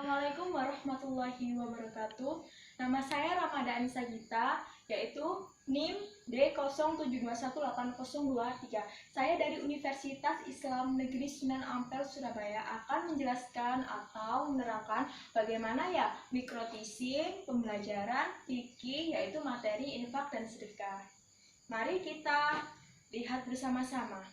Assalamualaikum warahmatullahi wabarakatuh. Nama saya Ramada Anissa Gita, yaitu NIM D07218023. Saya dari Universitas Islam Negeri Sunan Ampel, Surabaya akan menjelaskan atau menerangkan bagaimana ya mikroteaching, pembelajaran fikih, yaitu materi infak dan sedekah. Mari kita lihat bersama-sama.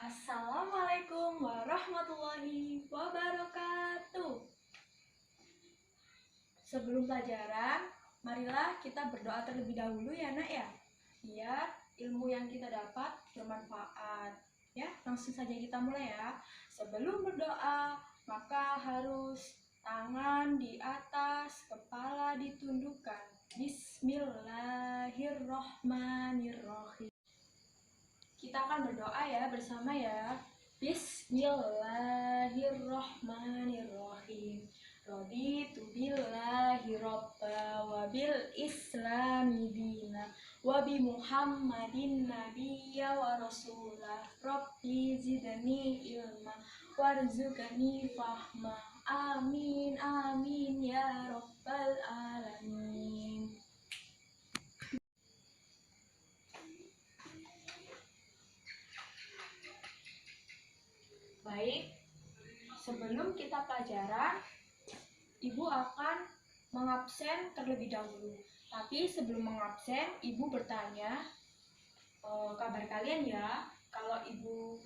Assalamualaikum warahmatullahi wabarakatuh. Sebelum pelajaran, marilah kita berdoa terlebih dahulu ya nak ya, biar ilmu yang kita dapat bermanfaat. Ya, langsung saja kita mulai ya. Sebelum berdoa, maka harus tangan di atas, kepala ditundukkan. Bismillahirrohmanirrohim. Kita akan berdoa ya bersama ya. Bismillahirrohmanirrohim. Raditu billahi robba wa bil islami dina wa bi muhammadin nabiyya wa rasulah. Rabbi zidni ilma warzuqni fahma. Amin amin ya rabbal alamin. Baik, sebelum kita pelajaran, Ibu akan mengabsen terlebih dahulu. Tapi sebelum mengabsen, Ibu bertanya kabar kalian ya. Kalau Ibu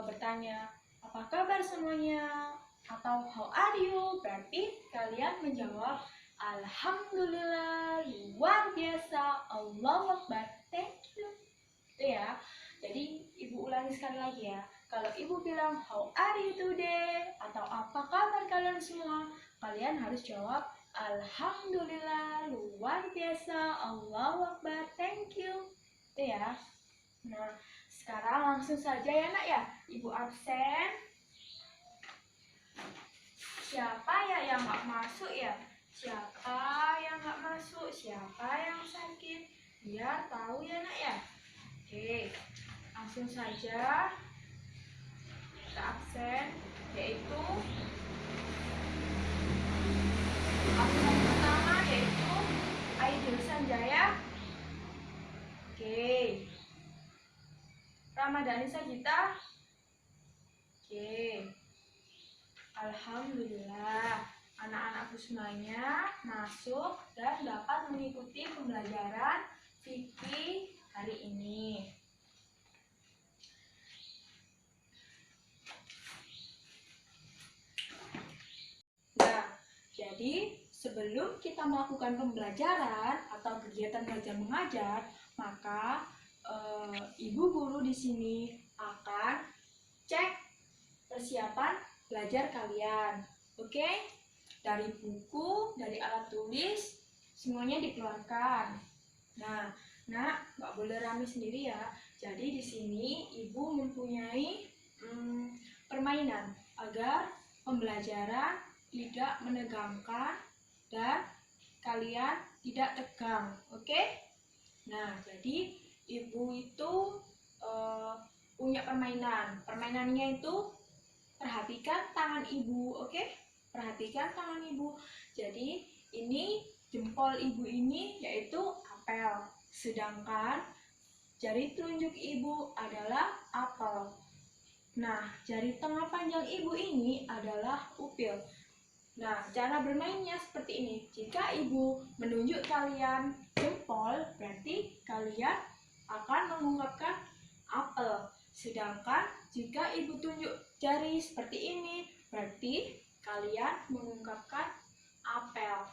bertanya, apa kabar semuanya? Atau how are you? Berarti kalian menjawab, Alhamdulillah, luar biasa, Allahu Akbar, thank you. Itu ya. Jadi Ibu ulangi sekali lagi ya. Kalau Ibu bilang how are you today atau apa kabar kalian semua, kalian harus jawab Alhamdulillah, luar biasa, Allahu Akbar, thank you. Itu ya. Nah, sekarang langsung saja ya nak ya. Ibu absen. Siapa ya yang nggak masuk ya? Siapa yang nggak masuk? Siapa yang sakit? Biar tahu ya nak ya. Oke, langsung saja kita absen, yaitu absen pertama yaitu Aidil Sanjaya. Oke. Ramadhani Sagita. Oke. Alhamdulillah, anak-anakku semuanya masuk dan dapat mengikuti pembelajaran fikih hari ini. Jadi, sebelum kita melakukan pembelajaran atau kegiatan belajar mengajar, maka ibu guru di sini akan cek persiapan belajar kalian. Oke? Dari buku, dari alat tulis, semuanya dikeluarkan. Nah, nggak boleh rame sendiri ya. Jadi di sini ibu mempunyai permainan agar pembelajaran tidak menegangkan dan kalian tidak tegang, oke? Nah, jadi ibu itu punya permainan. Permainannya itu perhatikan tangan ibu, oke? Perhatikan tangan ibu. Jadi ini jempol ibu ini yaitu apel, sedangkan jari telunjuk ibu adalah apel. Nah, jari tengah panjang ibu ini adalah upil. Nah, cara bermainnya seperti ini. Jika ibu menunjuk kalian jempol, berarti kalian akan mengungkapkan apel. Sedangkan jika ibu tunjuk jari seperti ini, berarti kalian mengungkapkan apel.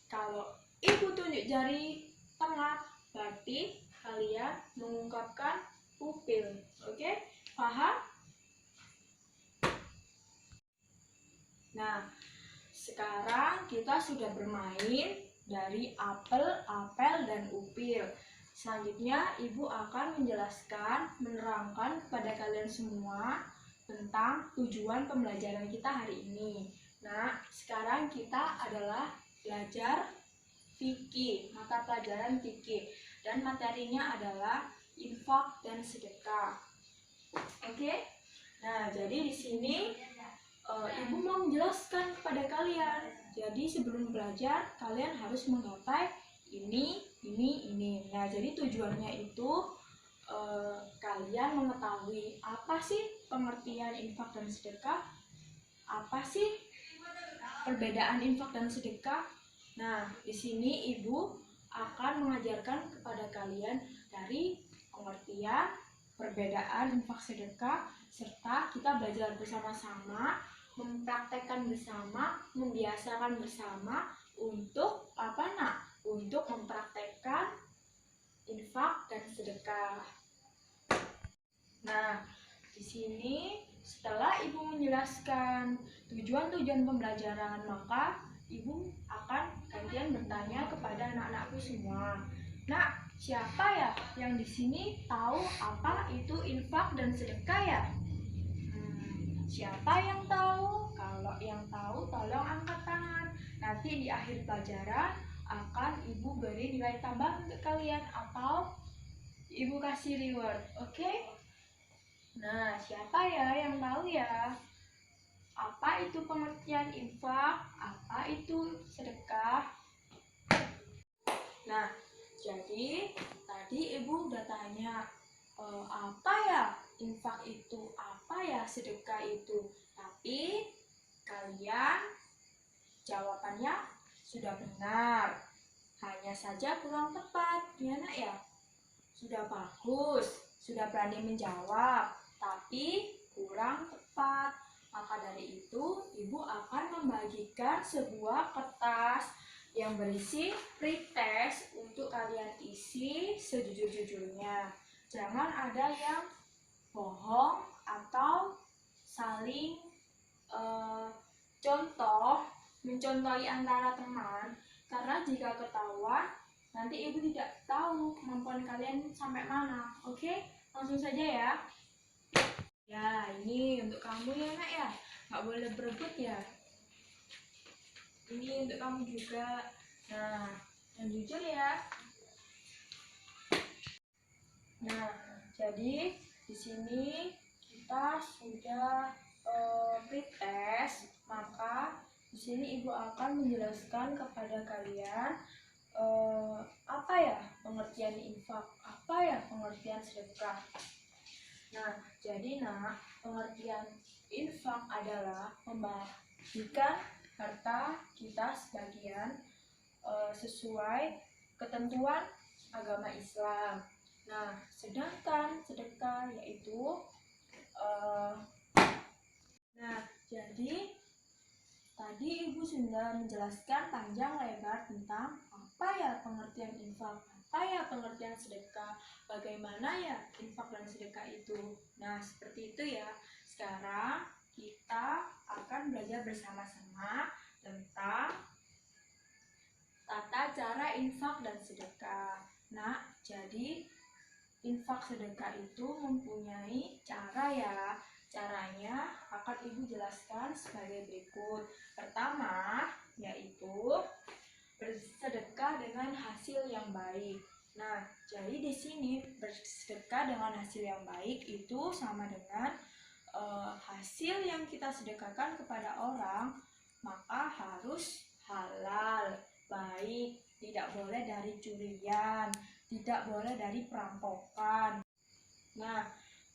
Kalau ibu tunjuk jari tengah, berarti kalian mengungkapkan pupil. Oke? Paham? Nah, sekarang kita sudah bermain dari apel, dan upil. Selanjutnya, Ibu akan menjelaskan, menerangkan kepada kalian semua tentang tujuan pembelajaran kita hari ini. Nah, sekarang kita adalah belajar fikih, mata pelajaran fikih, dan materinya adalah infak dan sedekah. Oke? Nah, jadi di sini Ibu mau menjelaskan kepada kalian. Jadi sebelum belajar, kalian harus menggapai ini. Nah, jadi tujuannya itu kalian mengetahui apa sih pengertian infak dan sedekah, apa sih perbedaan infak dan sedekah. Nah, di sini Ibu akan mengajarkan kepada kalian dari pengertian, perbedaan infak sedekah, serta kita belajar bersama-sama, mempraktekkan bersama, membiasakan bersama untuk apa nak? Untuk mempraktekkan infak dan sedekah. Nah, di sini setelah Ibu menjelaskan tujuan-tujuan pembelajaran, maka Ibu akan gantian bertanya kepada anak-anakku semua. Nah, siapa ya yang di sini tahu apa itu infak dan sedekah ya? Siapa yang tahu? Kalau yang tahu tolong angkat tangan. Nanti di akhir pelajaran akan Ibu beri nilai tambah untuk kalian atau Ibu kasih reward, oke? Nah, siapa ya yang tahu ya? Apa itu pengertian infak? Apa itu sedekah? Nah, jadi tadi Ibu udah tanya, apa ya infak itu? Apa ya sedekah itu? Tapi kalian jawabannya sudah benar. Hanya saja kurang tepat, ya nak ya? Sudah bagus, sudah berani menjawab, tapi kurang tepat. Maka dari itu, Ibu akan membagikan sebuah kertas yang berisi pretest untuk kalian isi sejujur-jujurnya. Jangan ada yang bohong atau saling mencontohi antara teman, karena jika ketahuan nanti Ibu tidak tahu kemampuan kalian sampai mana. Oke, langsung saja ya. Ya, ini untuk kamu ya nak ya. Nggak boleh berebut ya. Ini untuk kamu juga. Nah, yang jujur ya. Nah, jadi di sini kita sudah pretest, maka di sini Ibu akan menjelaskan kepada kalian apa ya pengertian infak, apa ya pengertian sedekah. Nah, jadi nak, pengertian infak adalah membagikan harta kita sebagian sesuai ketentuan agama Islam. Nah, sedangkan sedekah yaitu jadi tadi Ibu sudah menjelaskan panjang lebar tentang apa ya pengertian infak, apa ya pengertian sedekah, bagaimana ya infak dan sedekah itu. Nah, seperti itu ya. Sekarang kita akan belajar bersama-sama tentang tata cara infak dan sedekah. Nah, jadi infak sedekah itu mempunyai cara ya. Caranya akan Ibu jelaskan sebagai berikut. Pertama, yaitu bersedekah dengan hasil yang baik. Nah, jadi di sini bersedekah dengan hasil yang baik itu sama dengan hasil yang kita sedekahkan kepada orang, maka harus halal, baik, tidak boleh dari curian, tidak boleh dari perampokan. Nah,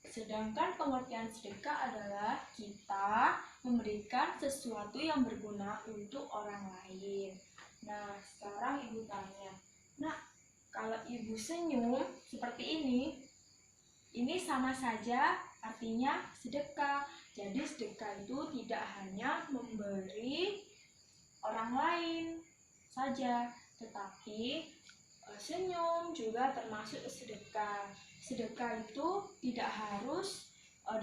sedangkan pengertian sedekah adalah kita memberikan sesuatu yang berguna untuk orang lain. Nah, sekarang Ibu tanya, nah kalau Ibu senyum seperti ini sama saja artinya sedekah. Jadi sedekah itu tidak hanya memberi orang lain saja, tetapi senyum juga termasuk sedekah. Sedekah itu tidak harus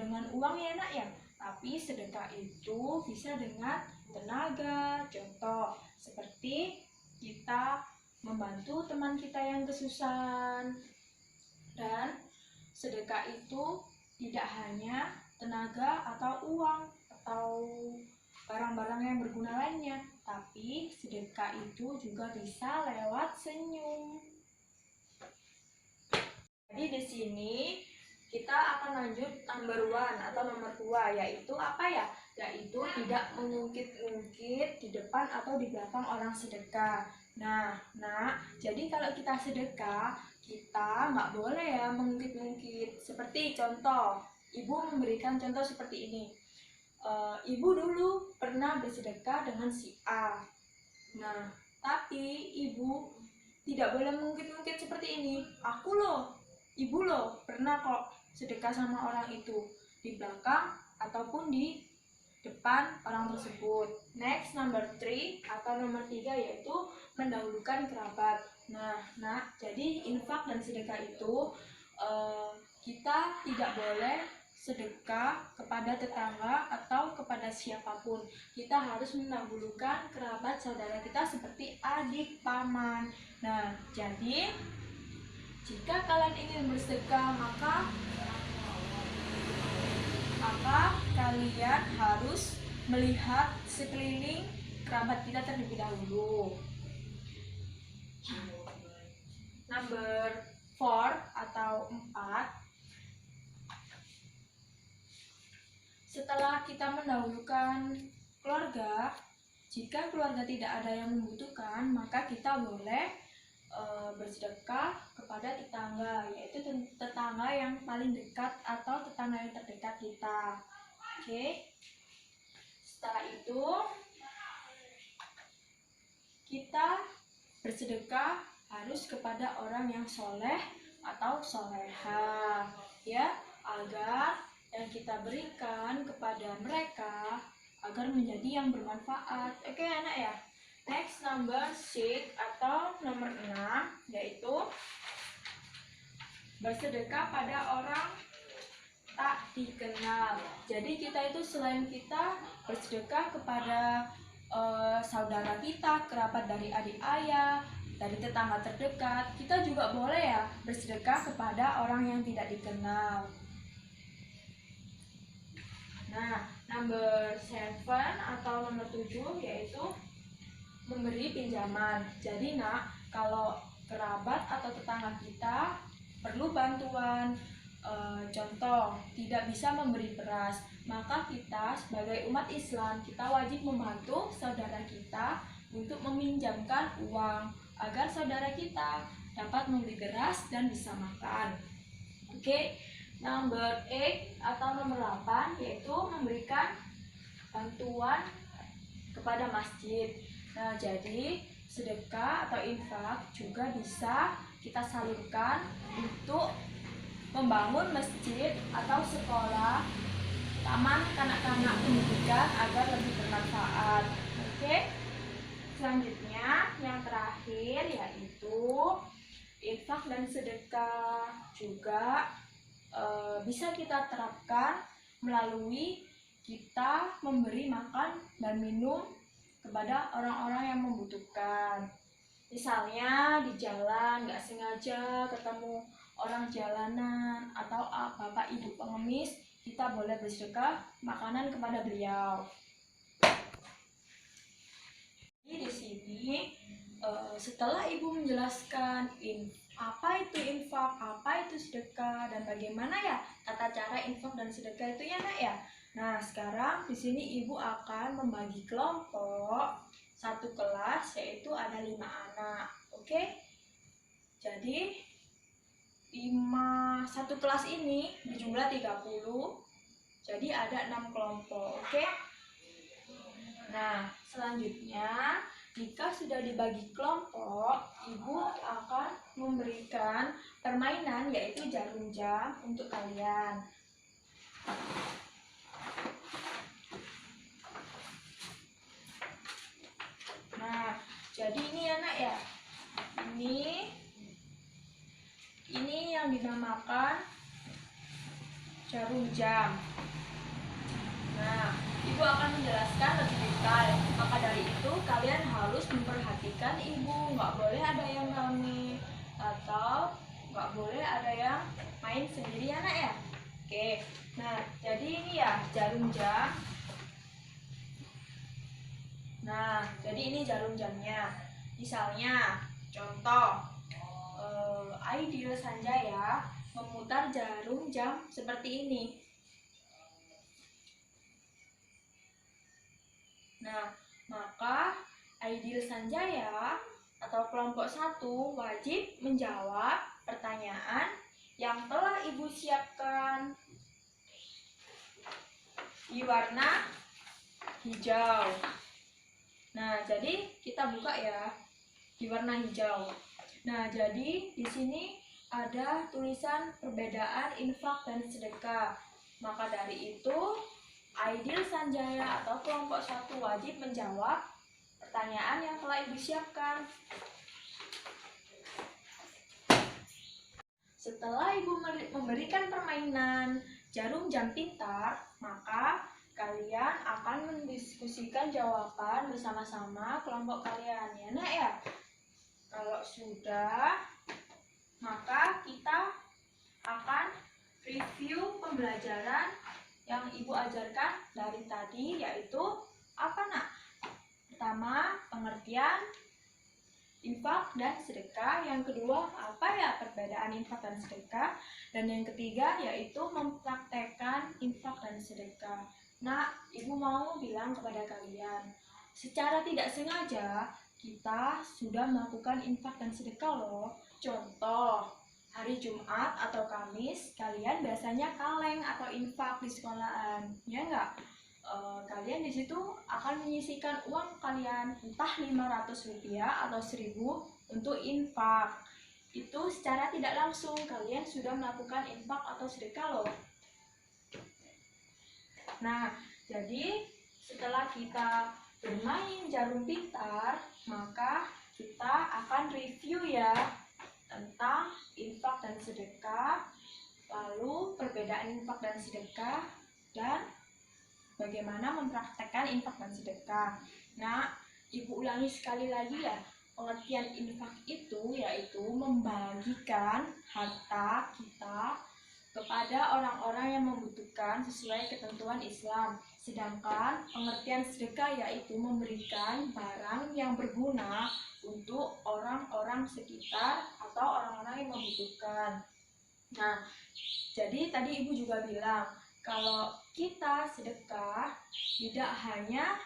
dengan uang ya nak ya, tapi sedekah itu bisa dengan tenaga. Contoh seperti kita membantu teman kita yang kesusahan. Dan sedekah itu tidak hanya tenaga atau uang atau barang-barang yang berguna lainnya, tapi sedekah itu juga bisa lewat senyum. Jadi di sini kita akan lanjut number 1 atau nomor 2, yaitu apa ya? Yaitu tidak mengungkit-ungkit di depan atau di belakang orang sedekah. Nah, jadi kalau kita sedekah, kita nggak boleh ya mengungkit-ungkit. Seperti contoh, ibu memberikan contoh seperti ini. Ibu dulu pernah bersedekah dengan si A. Nah, tapi ibu tidak boleh mengungkit-ungkit seperti ini. Ibu loh pernah kok sedekah sama orang itu di belakang ataupun di depan orang tersebut. Next, number 3 atau nomor 3 yaitu mendahulukan kerabat. Nah, jadi infak dan sedekah itu kita tidak boleh sedekah kepada tetangga atau kepada siapapun. Kita harus mendahulukan kerabat saudara kita seperti adik, paman. Nah, jadi jika kalian ingin bersedekah, maka kalian harus melihat sekeliling kerabat kita terlebih dahulu. Number 4 atau 4. Setelah kita mendahulukan keluarga, jika keluarga tidak ada yang membutuhkan, maka kita boleh bersedekah kepada tetangga, yaitu tetangga yang paling dekat atau tetangga yang terdekat kita. Oke. Setelah itu kita bersedekah harus kepada orang yang soleh atau soleha, ya, agar yang kita berikan kepada mereka agar menjadi yang bermanfaat. Oke, anak ya. Next, number 6 atau nomor 6 yaitu bersedekah pada orang tak dikenal. Jadi kita itu selain kita bersedekah kepada saudara kita, kerabat dari adik ayah, dari tetangga terdekat, kita juga boleh ya bersedekah kepada orang yang tidak dikenal. Nah, number 7 atau nomor 7 yaitu memberi pinjaman. Jadi kalau kerabat atau tetangga kita perlu bantuan, contoh tidak bisa memberi beras, maka kita sebagai umat Islam kita wajib membantu saudara kita untuk meminjamkan uang agar saudara kita dapat membeli beras dan bisa makan. Oke, number 8 atau nomor 8 yaitu memberikan bantuan kepada masjid. Nah, jadi sedekah atau infak juga bisa kita salurkan untuk membangun masjid atau sekolah, taman kanak-kanak pendidikan agar lebih bermanfaat. Oke. Selanjutnya yang terakhir yaitu infak dan sedekah juga bisa kita terapkan melalui kita memberi makan dan minum kepada orang-orang yang membutuhkan. Misalnya di jalan nggak sengaja ketemu orang jalanan atau bapak ibu pengemis, kita boleh bersedekah makanan kepada beliau. Jadi di sini setelah ibu menjelaskan apa itu infak, apa itu sedekah, dan bagaimana ya tata cara infak dan sedekah itu ya nak ya. Nah, sekarang di sini ibu akan membagi kelompok satu kelas, yaitu ada 5 anak. Oke. Jadi satu kelas ini berjumlah 30. Jadi ada 6 kelompok. Oke. Nah, selanjutnya jika sudah dibagi kelompok, ibu akan memberikan permainan yaitu jarum jam untuk kalian. Nah, jadi ini anak ya. Ini yang dinamakan jarum jam. Nah, ibu akan menjelaskan lebih detail. Maka dari itu kalian harus memperhatikan ibu. Nggak boleh ada yang rame atau nggak boleh ada yang main sendiri ya nak ya. Oke. Nah, jadi ini ya jarum jam. Nah, jadi ini jarum jamnya. Misalnya, contoh, Aidil Sanjaya memutar jarum jam seperti ini. Nah, maka Aidil Sanjaya atau kelompok 1 wajib menjawab pertanyaan yang telah ibu siapkan di warna hijau. Nah, jadi kita buka ya di warna hijau. Nah, jadi di sini ada tulisan perbedaan infak dan sedekah. Maka dari itu Aidil Sanjaya atau kelompok 1 wajib menjawab pertanyaan yang telah ibu siapkan. Setelah ibu memberikan permainan jarum jam pintar, maka kalian akan mendiskusikan jawaban bersama-sama kelompok kalian ya nak ya. Kalau sudah, maka kita akan review pembelajaran yang ibu ajarkan dari tadi, yaitu apa nak? Pertama, pengertian infak dan sedekah. Yang kedua, apa ya perbedaan infak dan sedekah? Dan yang ketiga, yaitu mempraktekkan infak dan sedekah. Nah, ibu mau bilang kepada kalian, secara tidak sengaja kita sudah melakukan infak dan sedekah loh. Contoh, hari Jumat atau Kamis, kalian biasanya kaleng atau infak di sekolahan, ya enggak? Kalian di situ akan menyisihkan uang kalian, entah Rp500 atau Rp1.000 untuk infak. Itu secara tidak langsung kalian sudah melakukan infak atau sedekah loh. Nah, jadi setelah kita bermain jarum pintar, maka kita akan review ya tentang infak dan sedekah, lalu perbedaan infak dan sedekah, dan bagaimana mempraktekkan infak dan sedekah. Nah, ibu ulangi sekali lagi ya, pengertian infak itu yaitu membagikan harta kita kepada orang-orang yang membutuhkan sesuai ketentuan Islam. Sedangkan pengertian sedekah yaitu memberikan barang yang berguna untuk orang-orang sekitar atau orang-orang yang membutuhkan. Nah, jadi tadi ibu juga bilang kalau kita sedekah tidak hanya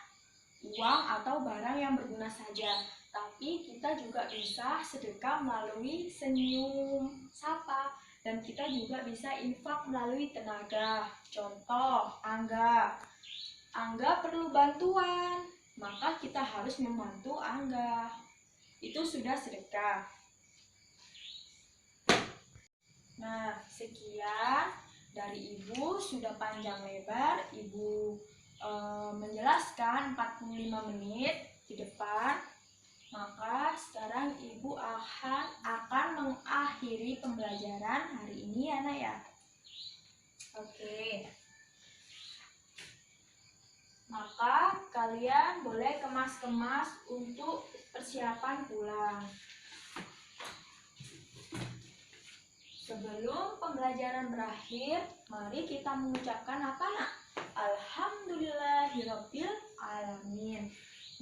uang atau barang yang berguna saja, tapi kita juga bisa sedekah melalui senyum, sapa, dan kita juga bisa infak melalui tenaga. Contoh, Angga perlu bantuan, maka kita harus membantu Angga. Itu sudah sedekah. Nah, sekian dari ibu, sudah panjang lebar ibu menjelaskan 45 menit di depan. Maka sekarang ibu akan mengakhiri pembelajaran hari ini ya nak ya. Oke. Maka kalian boleh kemas-kemas untuk persiapan pulang. Sebelum pembelajaran berakhir, mari kita mengucapkan apa nak? Alhamdulillahirabbil alamin.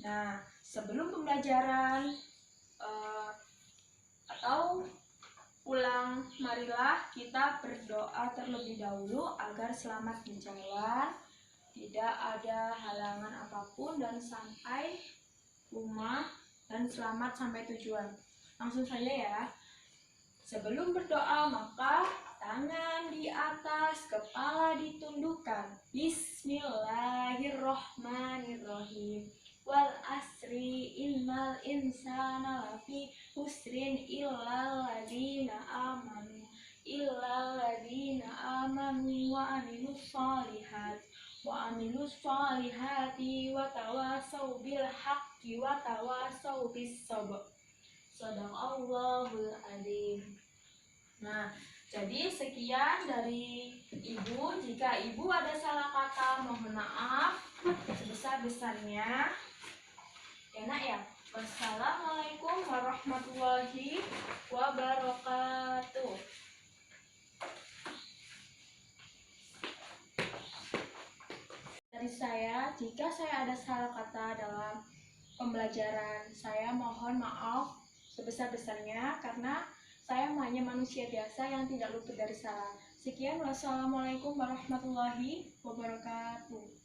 Nah, sebelum pembelajaran atau pulang, marilah kita berdoa terlebih dahulu agar selamat di jalan, tidak ada halangan apapun, dan sampai rumah dan selamat sampai tujuan. Langsung saja ya. Sebelum berdoa, maka tangan di atas, kepala ditundukkan. Bismillahirrohmanirrohim. Wal asri innal insana lafi husrin illal ladina amanu wa amilus solihati wa tawasau bil haqqi wa tawasau bis sabr. Shadaqallahul adzim. Nah, Jadi sekian dari Ibu. Jika Ibu ada salah kata, mohon maaf sebesar-besarnya. Enak ya? Wassalamualaikum warahmatullahi wabarakatuh. Dari saya, jika saya ada salah kata dalam pembelajaran, saya mohon maaf sebesar-besarnya karena saya hanya manusia biasa yang tidak luput dari salah. Sekian, wassalamualaikum warahmatullahi wabarakatuh.